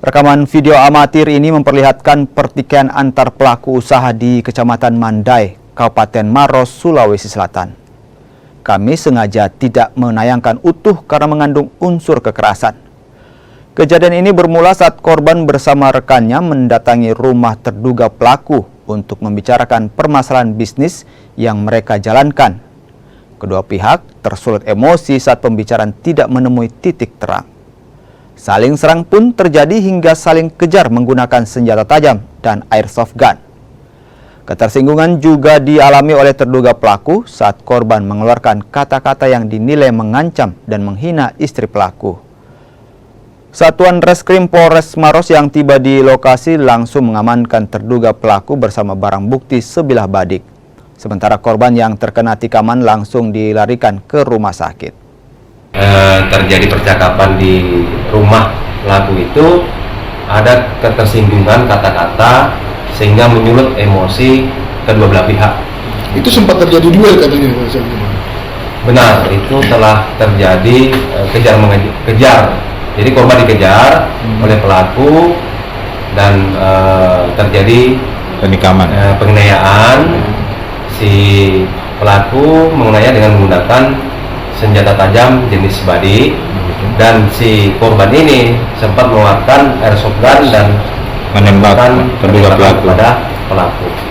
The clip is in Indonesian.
Rekaman video amatir ini memperlihatkan pertikaian antar pelaku usaha di Kecamatan Mandai, Kabupaten Maros, Sulawesi Selatan. Kami sengaja tidak menayangkan utuh karena mengandung unsur kekerasan. Kejadian ini bermula saat korban bersama rekannya mendatangi rumah terduga pelaku untuk membicarakan permasalahan bisnis yang mereka jalankan. Kedua pihak tersulut emosi saat pembicaraan tidak menemui titik terang. Saling serang pun terjadi hingga saling kejar menggunakan senjata tajam dan airsoft gun. Ketersinggungan juga dialami oleh terduga pelaku saat korban mengeluarkan kata-kata yang dinilai mengancam dan menghina istri pelaku. Satuan Reskrim Polres Maros yang tiba di lokasi langsung mengamankan terduga pelaku bersama barang bukti sebilah badik. Sementara korban yang terkena tikaman langsung dilarikan ke rumah sakit. Terjadi percakapan di rumah pelaku itu, ada ketersinggungan kata-kata sehingga menyulut emosi kedua belah pihak. Itu sempat terjadi duel katanya. Benar, itu telah terjadi kejar. Jadi korban dikejar oleh pelaku dan terjadi penganiayaan. Si pelaku menganiaya dengan menggunakan senjata tajam jenis badik, dan si korban ini sempat mengeluarkan airsoft gun dan menembakkan terduga pelaku pada pelaku.